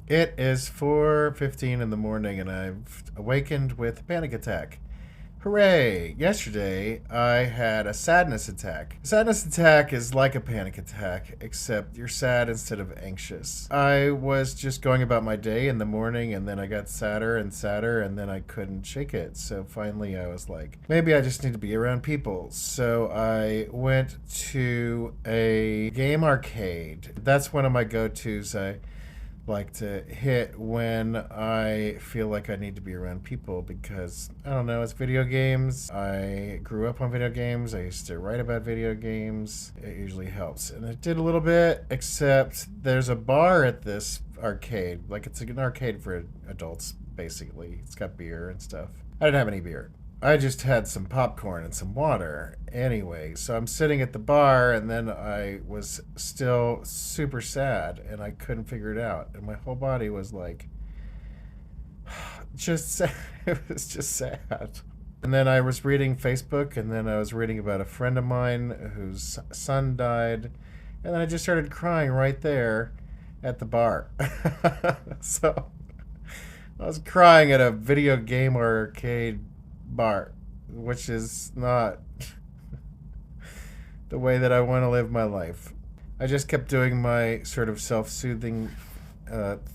It is 4:15 in the morning and I've awakened with a panic attack. Hooray! Yesterday I had a sadness attack. A sadness attack is like a panic attack, except you're sad instead of anxious. I was just going about my day in the morning and then I got sadder and sadder and then I couldn't shake it. So finally I was like, maybe I just need to be around people. So I went to a game arcade. That's one of my go-tos. I like to hit when I feel like I need to be around people because I don't know, it's video games. I grew up on video games. I used to write about video games. It usually helps. And it did a little bit, except there's a bar at this arcade. Like it's an arcade for adults, basically. It's got beer and stuff. I didn't have any beer. I just had some popcorn and some water. Anyway, so I'm sitting at the bar, and then I was still super sad, and I couldn't figure it out. And my whole body was like, just sad. It was just sad. And then I was reading Facebook, and then I was reading about a friend of mine whose son died. And then I just started crying right there at the bar. So I was crying at a video game arcade bar, which is not the way that I want to live my life. I just kept doing my sort of self soothing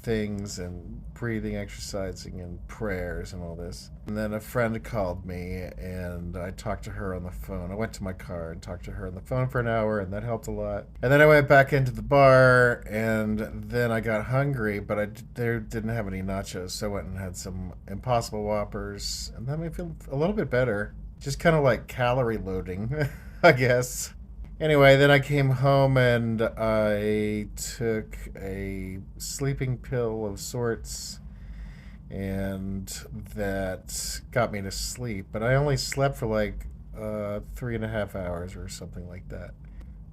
things and breathing, exercising, and prayers and all this. And then a friend called me and I talked to her on the phone. I went to my car and talked to her on the phone for an hour, and that helped a lot. And then I went back into the bar and then I got hungry, but they didn't have any nachos, so I went and had some Impossible Whoppers, and that made me feel a little bit better. Just kind of like calorie loading, I guess. Anyway, then I came home and I took a sleeping pill of sorts, and that got me to sleep. But I only slept for like 3.5 hours or something like that.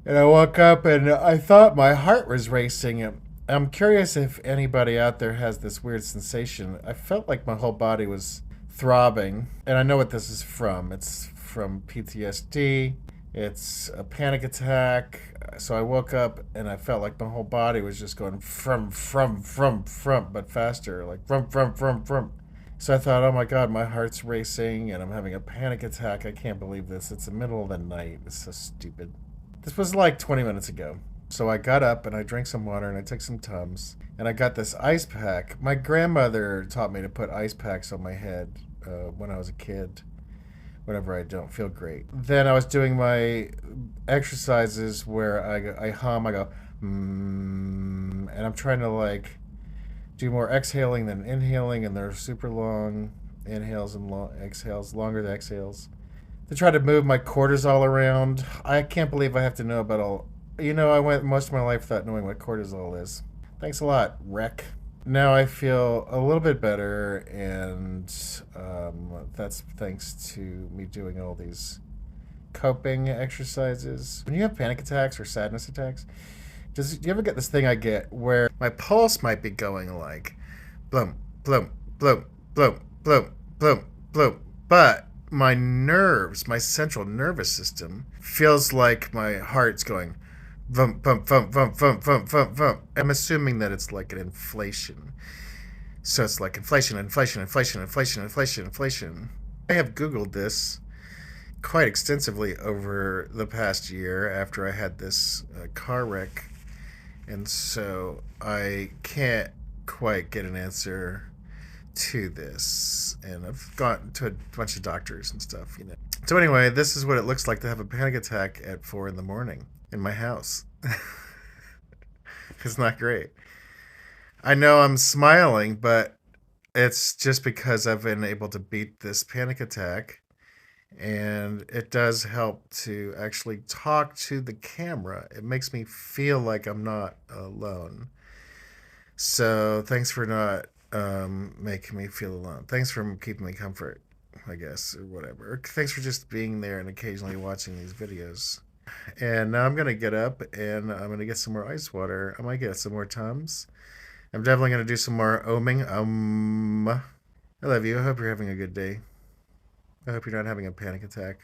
And I woke up and I thought my heart was racing. I'm curious if anybody out there has this weird sensation. I felt like my whole body was throbbing, and I know what this is from. It's from PTSD. It's a panic attack. So I woke up and I felt like my whole body was just going from, but faster, like from. So I thought, oh my God, my heart's racing and I'm having a panic attack. I can't believe this. It's the middle of the night. It's so stupid. This was like 20 minutes ago. So I got up and I drank some water and I took some Tums and I got this ice pack. My grandmother taught me to put ice packs on my head when I was a kid whenever I don't feel great. Then I was doing my exercises where I hum, I go, and I'm trying to like do more exhaling than inhaling, and they're super long inhales and long exhales, longer than exhales. To try to move my cortisol around. I can't believe I have to know about all. I went most of my life without knowing what cortisol is. Thanks a lot, Rec. Now I feel a little bit better, and that's thanks to me doing all these coping exercises. When you have panic attacks or sadness attacks, do you ever get this thing I get where my pulse might be going like bloom, bloom, bloom, bloom, bloom, bloom, bloom, but my nerves, my central nervous system, feels like my heart's going vum, vum, vum, vum, vum, vum, vum, vum. I'm assuming that it's like an inflation. So it's like inflation, inflation, inflation, inflation, inflation, inflation. I have Googled this quite extensively over the past year after I had this car wreck. And so I can't quite get an answer to this. And I've gone to a bunch of doctors and stuff. So anyway, this is what it looks like to have a panic attack at 4 in the morning in my house. It's not great. I know I'm smiling, but it's just because I've been able to beat this panic attack. And it does help to actually talk to the camera. It makes me feel like I'm not alone. So thanks for not making me feel alone. Thanks for keeping me comfort, I guess, or whatever. Thanks for just being there and occasionally watching these videos. And now I'm gonna get up and I'm gonna get some more ice water. I might get some more Tums. I'm definitely gonna do some more oming. I love you. I hope you're having a good day. I hope you're not having a panic attack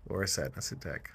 or a sadness attack.